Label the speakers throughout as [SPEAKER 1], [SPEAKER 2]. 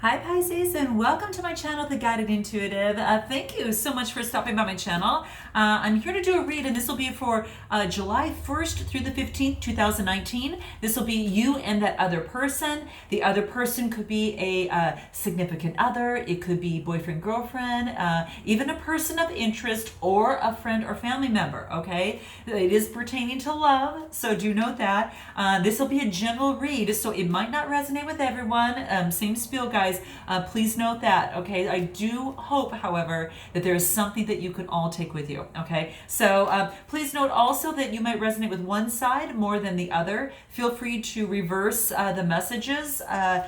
[SPEAKER 1] Hi Pisces, and welcome to my channel, The Guided Intuitive. Thank you so much for stopping by my channel. I'm here to do a read, and this will be for July 1st through the 15th, 2019. This will be you and that other person. The other person could be a significant other. It could be boyfriend, girlfriend, even a person of interest, or a friend or family member, okay? It is pertaining to love, so do note that. This will be a general read, so it might not resonate with everyone. Same spiel, guys. Please note that, okay? I do hope, however, that there is something that you can all take with you, okay? So please note also that you might resonate with one side more than the other. Feel free to reverse the messages, or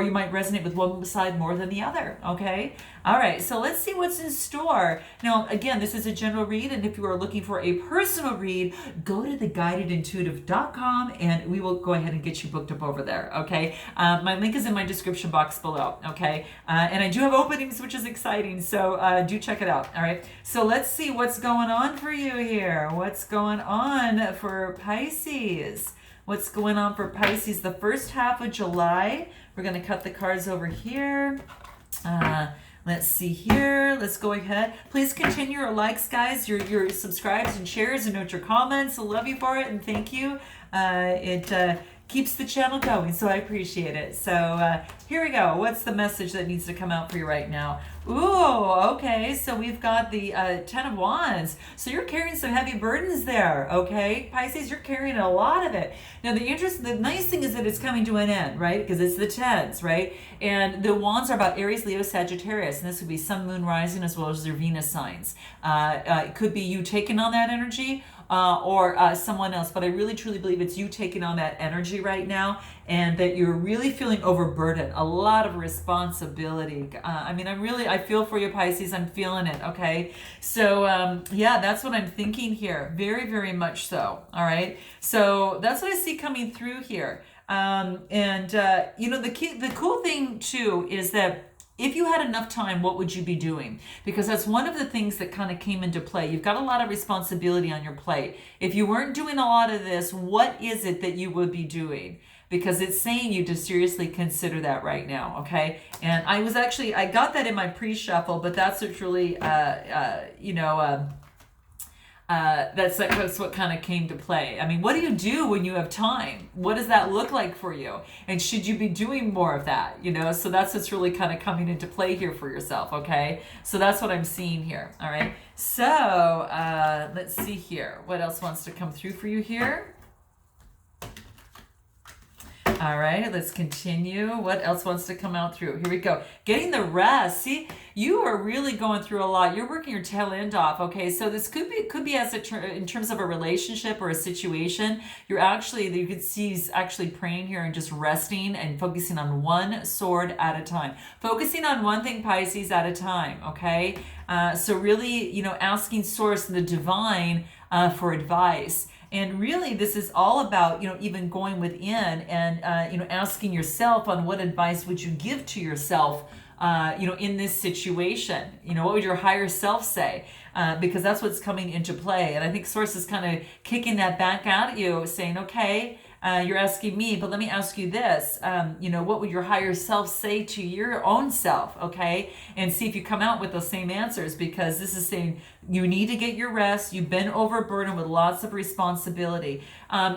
[SPEAKER 1] you might resonate with one side more than the other, okay? All right, so let's see what's in store. Now, again, this is a general read, and if you are looking for a personal read, go to theguidedintuitive.com, and we will go ahead and get you booked up over there, okay? My link is in my description box below, okay? And I do have openings, which is exciting, so do check it out, all right? So let's see what's going on for you here. What's going on for Pisces? What's going on for Pisces the first half of July? We're going to cut the cards over here. Let's see here. Let's go ahead. Please continue your likes, guys, your subscribes and shares, and note your comments. I love you for it, and thank you. It keeps the channel going, so I appreciate it. So here we go. What's the message that needs to come out for you right now? Ooh, okay, so we've got the Ten of Wands. So you're carrying some heavy burdens there, okay? Pisces, you're carrying a lot of it. Now, the nice thing is that it's coming to an end, right? Because it's the tens, right? And the Wands are about Aries, Leo, Sagittarius, and this would be Sun, Moon, Rising, as well as their Venus signs. It could be you taking on that energy, or someone else, but I really truly believe it's you taking on that energy right now, and that you're really feeling overburdened, a lot of responsibility. I feel for you, Pisces. I'm feeling it, okay? So yeah, that's what I'm thinking here, very, very much so. All right, so that's what I see coming through here. The cool thing too is that if you had enough time, what would you be doing? Because that's one of the things that kind of came into play. You've got a lot of responsibility on your plate. If you weren't doing a lot of this, what is it that you would be doing? Because it's saying you to seriously consider that right now, okay? And I got that in my pre-shuffle, but that's what's really, that's what kind of came to play. I mean, what do you do when you have time? What does that look like for you? And should you be doing more of that? So that's what's really kind of coming into play here for yourself, okay? So that's what I'm seeing here, all right? So let's see here. What else wants to come through for you here? All right, let's continue. What else wants to come out through? Here we go. Getting the rest. See, you are really going through a lot. You're working your tail end off. Okay, so this could be in terms of a relationship or a situation. You could see he's actually praying here and just resting and focusing on one sword at a time. Focusing on one thing, Pisces, at a time. Okay, so really, asking Source and the divine for advice. And really, this is all about, even going within and, asking yourself on what advice would you give to yourself, in this situation. What would your higher self say? Because that's what's coming into play. And I think Source is kind of kicking that back at you, saying, okay, you're asking me, but let me ask you this. What would your higher self say to your own self, okay? And see if you come out with those same answers, because this is saying you need to get your rest. You've been overburdened with lots of responsibility.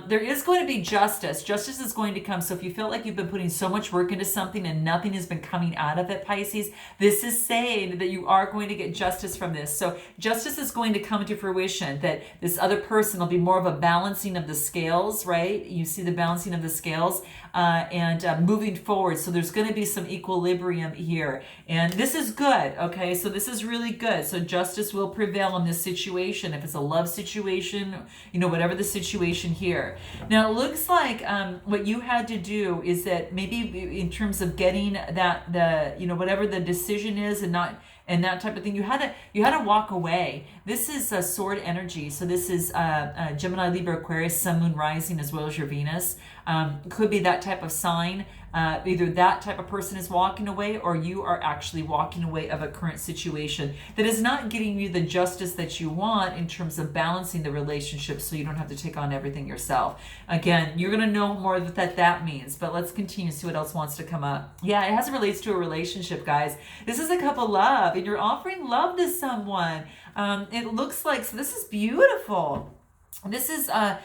[SPEAKER 1] There is going to be justice. Justice is going to come. So if you feel like you've been putting so much work into something and nothing has been coming out of it, Pisces, this is saying that you are going to get justice from this. So justice is going to come to fruition, that this other person will be more of a balancing of the scales, right? You see the balancing of the scales and moving forward. So there's going to be some equilibrium here. And this is good, okay? So this is really good. So justice will prevail in this situation. If it's a love situation, whatever the situation here. Now, it looks like what you had to do is that maybe in terms of getting whatever the decision is and that type of thing, you had to walk away. This is a sword energy. So this is Gemini, Libra, Aquarius, Sun, Moon, Rising, as well as your Venus. Could be that type of sign. Either that type of person is walking away, or you are actually walking away of a current situation that is not getting you the justice that you want in terms of balancing the relationship, so you don't have to take on everything yourself. Again, you're going to know more what that means, but let's continue to see what else wants to come up. Yeah, it has relates to a relationship, guys. This is a couple love, and you're offering love to someone. It looks like, so this is beautiful. This is, a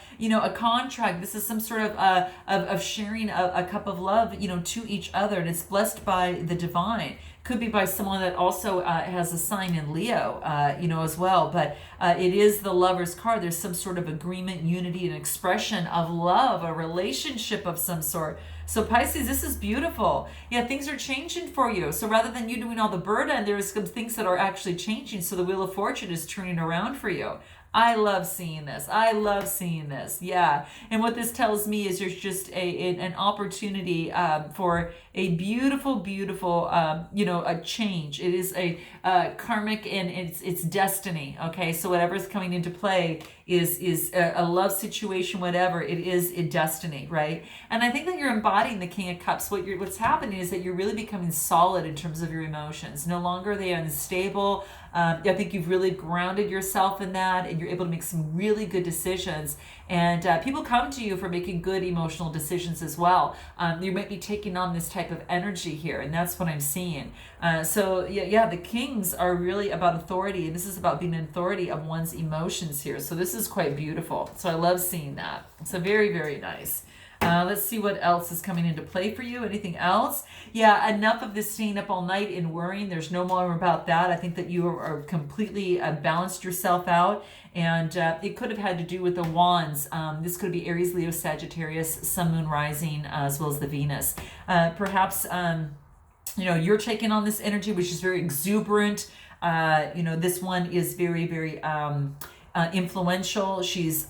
[SPEAKER 1] contract. This is some sort of sharing a cup of love, to each other, and it's blessed by the divine. Could be by someone that also has a sign in Leo, as well. But it is the Lover's card. There's some sort of agreement, unity, and expression of love, a relationship of some sort. So Pisces, this is beautiful. Yeah, things are changing for you. So rather than you doing all the burden, there's some things that are actually changing. So the Wheel of Fortune is turning around for you. I love seeing this. I love seeing this. Yeah. And what this tells me is there's just an opportunity for a beautiful, beautiful, a change. It is a karmic, and it's destiny. Okay. So whatever's coming into play is a love situation, whatever it is, a destiny, right? And I think that you're embodying the King of Cups. What's happening is that you're really becoming solid in terms of your emotions. No longer are they unstable. I think you've really grounded yourself in that, and you're able to make some really good decisions. And people come to you for making good emotional decisions as well. You might be taking on this type of energy here, and that's what I'm seeing. So the kings are really about authority, and this is about being an authority of one's emotions here. So this is quite beautiful. So I love seeing that. So very, very nice. Let's see what else is coming into play for you. Anything else? Yeah, enough of this staying up all night and worrying. There's no more about that. I think that you are completely balanced yourself out. And it could have had to do with the wands. This could be Aries, Leo, Sagittarius, Sun, Moon, Rising, as well as the Venus. Perhaps, you're taking on this energy, which is very exuberant. This one is very, very... influential. She's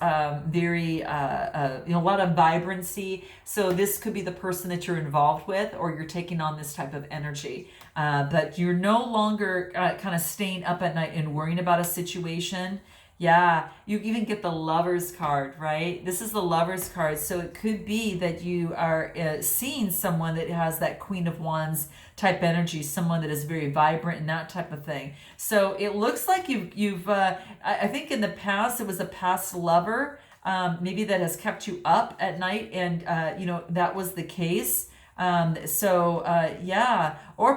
[SPEAKER 1] very, a lot of vibrancy. So this could be the person that you're involved with, or you're taking on this type of energy. But you're no longer kind of staying up at night and worrying about a situation. Yeah, you even get the Lover's card, right? This is the Lover's card. So it could be that you are seeing someone that has that Queen of Wands type energy, someone that is very vibrant and that type of thing. So it looks like I think in the past, it was a past lover, maybe that has kept you up at night, and, that was the case. Or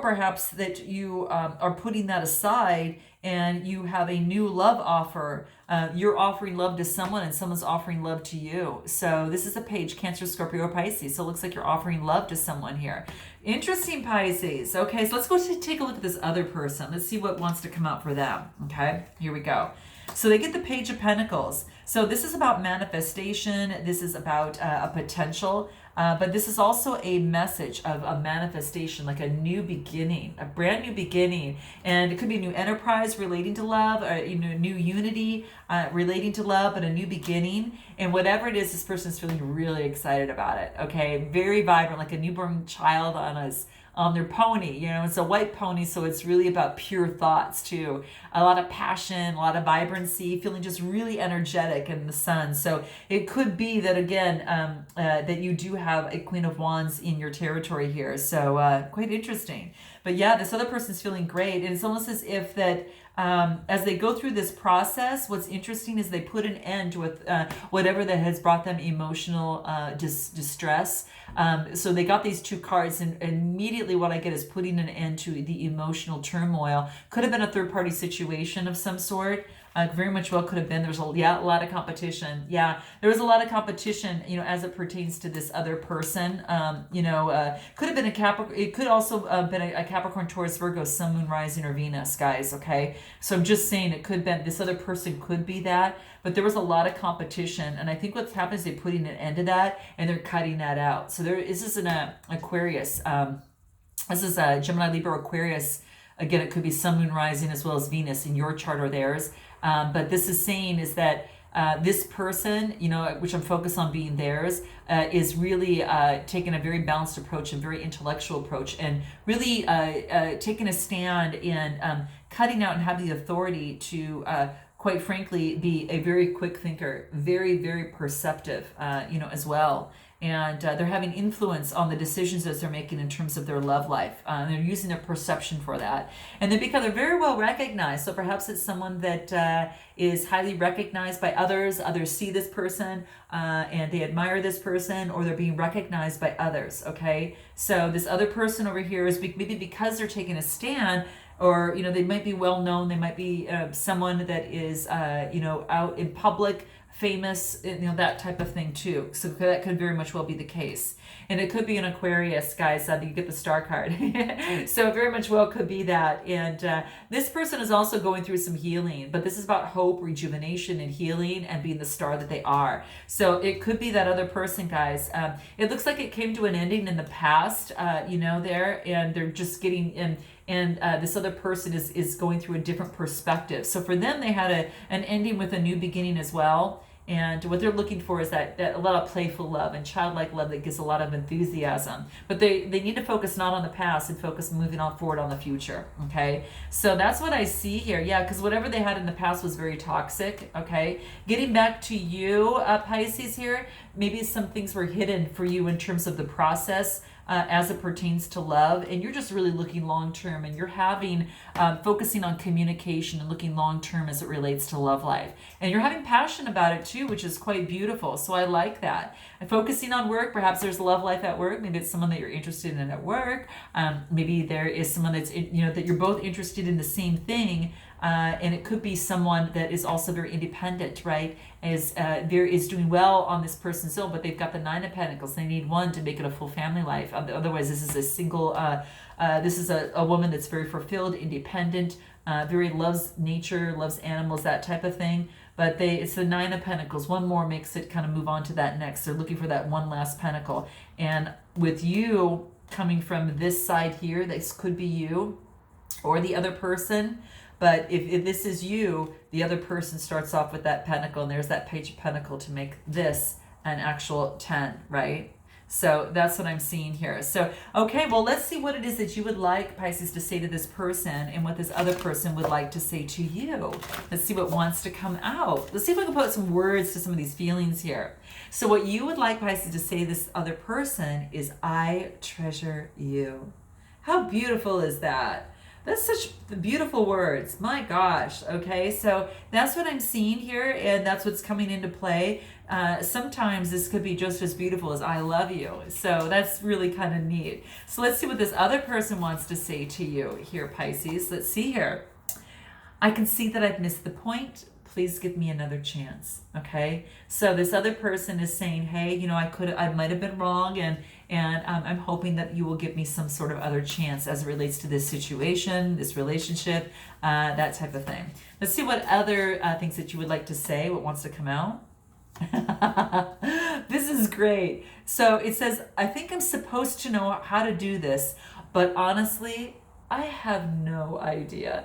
[SPEAKER 1] perhaps that you are putting that aside, and you have a new love offer. You're offering love to someone, and someone's offering love to you. So this is a page, Cancer, Scorpio, or Pisces. So it looks like you're offering love to someone here. Interesting, Pisces. Okay, so let's go take a look at this other person. Let's see what wants to come out for them. Okay, here we go. So they get the Page of Pentacles. So this is about manifestation. This is about a potential. But this is also a message of a manifestation, like a new beginning, a brand new beginning. And it could be a new enterprise relating to love, or new unity relating to love, but a new beginning. And whatever it is, this person is feeling really excited about it. Okay, very vibrant, like a newborn child on their pony. It's a white pony, so it's really about pure thoughts too. A lot of passion, a lot of vibrancy, feeling just really energetic in the sun. So it could be that, again, that you do have a Queen of Wands in your territory here. So quite interesting. But yeah, this other person's feeling great. And it's almost as if that as they go through this process, what's interesting is they put an end with whatever that has brought them emotional distress. So they got these two cards, and immediately what I get is putting an end to the emotional turmoil. Could have been a third-party situation of some sort. Very much well could have been. There's a lot of competition. Yeah, there was a lot of competition, as it pertains to this other person. Could have been a Capricorn. It could also been a Capricorn, Taurus, Virgo, Sun, Moon, Rising, or Venus, guys. Okay, so I'm just saying it could have been, this other person could be that, but there was a lot of competition, and I think what's happened is they're putting an end to that, and they're cutting that out. So this is an Aquarius. This is a Gemini, Libra, Aquarius. Again, it could be Sun, Moon, Rising, as well as Venus in your chart or theirs. But this is saying is that this person, which I'm focused on being theirs, is really taking a very balanced approach, a very intellectual approach, and really taking a stand and cutting out and having the authority to, quite frankly, be a very quick thinker, very, very perceptive, as well. and they're having influence on the decisions that they're making in terms of their love life. They're using their perception for that, and they're very well recognized. So perhaps it's someone that is highly recognized by others. Others see this person and they admire this person, or they're being recognized by others. Okay, so this other person over here is maybe because they're taking a stand, or they might be well known. They might be someone that is out in public, famous, that type of thing too. So that could very much well be the case. And it could be an Aquarius, guys. You get the star card. So it very much well could be that. And this person is also going through some healing, but this is about hope, rejuvenation, and healing, and being the star that they are. So it could be that other person, guys. It looks like it came to an ending in the past, there, and they're just getting in. And this other person is going through a different perspective. So for them, they had an ending with a new beginning as well. And what they're looking for is that a lot of playful love and childlike love that gives a lot of enthusiasm. But they need to focus not on the past and focus moving on forward on the future. Okay, so that's what I see here. Yeah, because whatever they had in the past was very toxic. Okay, getting back to you, Pisces here, maybe some things were hidden for you in terms of the process. As it pertains to love, and you're just really looking long term, and you're having focusing on communication and looking long term as it relates to love life, and you're having passion about it too, which is quite beautiful. So I like that. And focusing on work, perhaps there's love life at work. Maybe it's someone that you're interested in at work. Maybe there is someone that's that you're both interested in the same thing. And it could be someone that is also very independent, right? There is doing well on this person's own, but they've got the 9 of Pentacles. They need one to make it a full family life. Otherwise, this is a single. This is a woman that's very fulfilled, independent, very loves nature, loves animals, that type of thing. But it's the 9 of Pentacles. One more makes it kind of move on to that next. They're looking for that one last pentacle. And with you coming from this side here, this could be you or the other person. But if this is you, the other person starts off with that pentacle, and there's that page of pentacle to make this an actual 10, right? So that's what I'm seeing here. So, okay, well, let's see what it is that you would like, Pisces, to say to this person, and what this other person would like to say to you. Let's see what wants to come out. Let's see if we can put some words to some of these feelings here. So what you would like, Pisces, to say to this other person is, I treasure you. How beautiful is that? That's such beautiful words. My gosh. Okay, so that's what I'm seeing here, and that's what's coming into play. Sometimes this could be just as beautiful as I love you. So that's really kind of neat. So let's see what this other person wants to say to you here, Pisces. Let's see here. I can see that I've missed the point. Please give me another chance. Okay, so this other person is saying, hey, I might have been wrong, and I'm hoping that you will give me some sort of other chance as it relates to this situation, this relationship, that type of thing. Let's see what other things that you would like to say, what wants to come out. This is great. So it says, I think I'm supposed to know how to do this, but honestly, I have no idea.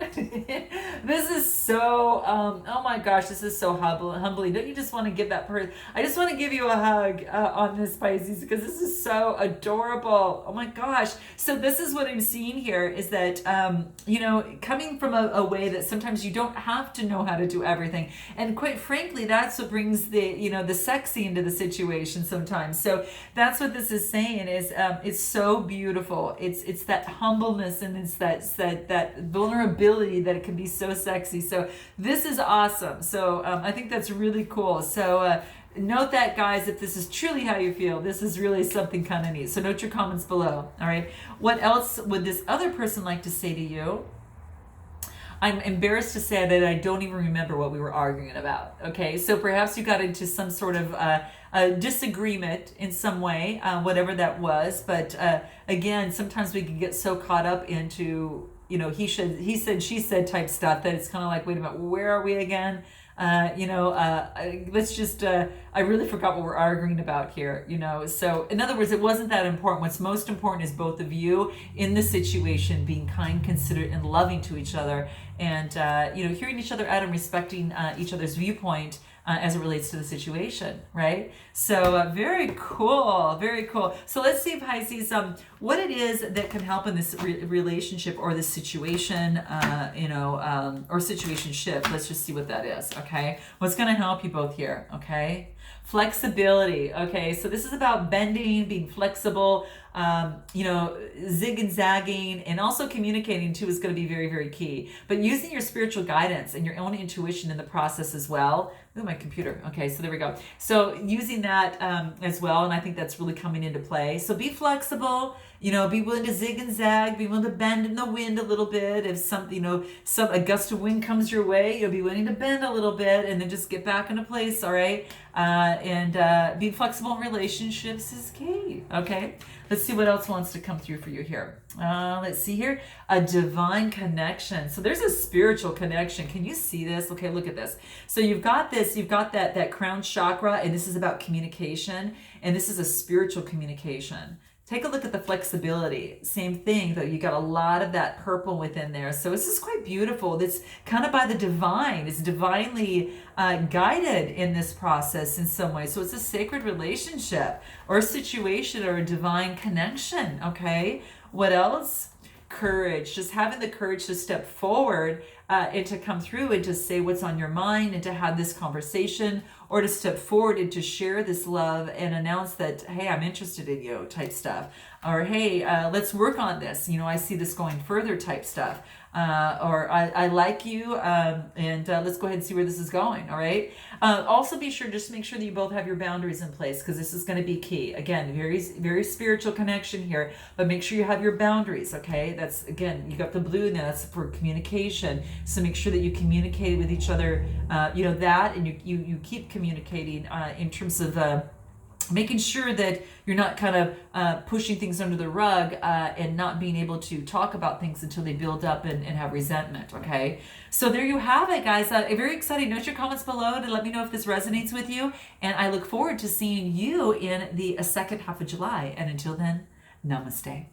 [SPEAKER 1] This is so, oh my gosh, this is so humbling. Don't you just want to give that person, I just want to give you a hug on this, Pisces, because this is so adorable. Oh my gosh. So this is what I'm seeing here is that, coming from a way that sometimes you don't have to know how to do everything. And quite frankly, that's what brings the sexy into the situation sometimes. So that's what this is saying is, it's so beautiful. It's that humbleness, and it's that vulnerability that it can be so sexy. So this is awesome. So I think that's really cool. So note that, guys, if this is truly how you feel, this is really something kind of neat. So note your comments below. All right. What else would this other person like to say to you? I'm embarrassed to say that I don't even remember what we were arguing about. Okay, so perhaps you got into some sort of a disagreement in some way, whatever that was. But again, sometimes we can get so caught up into, he said, she said type stuff that it's kind of like, wait a minute, where are we again? Let's just, I really forgot what we're arguing about here, So in other words, it wasn't that important. What's most important is both of you in the situation being kind, considerate, and loving to each other, and, hearing each other out and respecting each other's viewpoint as it relates to the situation, right? So very cool, very cool. So let's see, Pisces, what it is that can help in this relationship or this situation, or situationship. Let's just see what that is, okay? What's going to help you both here, okay? Flexibility. Okay, so this is about bending, being flexible, zig and zagging, and also communicating too is going to be very, very key. But using your spiritual guidance and your own intuition in the process as well. Oh, my computer. Okay, so there we go. So using that as well, and I think that's really coming into play. So be flexible. Be willing to zig and zag. Be willing to bend in the wind a little bit. If a gust of wind comes your way, you'll be willing to bend a little bit and then just get back into place. All right. And being flexible in relationships is key. Okay. Let's see what else wants to come through for you here. Let's see here. A divine connection. So there's a spiritual connection. Can you see this? Okay, look at this. So you've got that crown chakra, and this is about communication, and this is a spiritual communication. Take a look at the flexibility. Same thing, though. You got a lot of that purple within there. So this is quite beautiful. It's kind of by the divine. It's divinely guided in this process in some way. So it's a sacred relationship or a situation or a divine connection. Okay. What else? Courage. Just having the courage to step forward and to come through and to say what's on your mind and to have this conversation, or to step forward and to share this love and announce that, hey, I'm interested in you type stuff, or hey, let's work on this. I see this going further type stuff, or I like you, and let's go ahead and see where this is going. All right. Also be sure, just make sure that you both have your boundaries in place, because this is going to be key. Again, very, very spiritual connection here, but make sure you have your boundaries. Okay. That's, again, you got the blue in there. That's for communication. So make sure that you communicate with each other, that, and you keep communicating in terms of making sure that you're not kind of pushing things under the rug and not being able to talk about things until they build up and have resentment. Okay, so there you have it, guys. Very exciting. Note your comments below to let me know if this resonates with you, and I look forward to seeing you in the second half of July. And until then, namaste.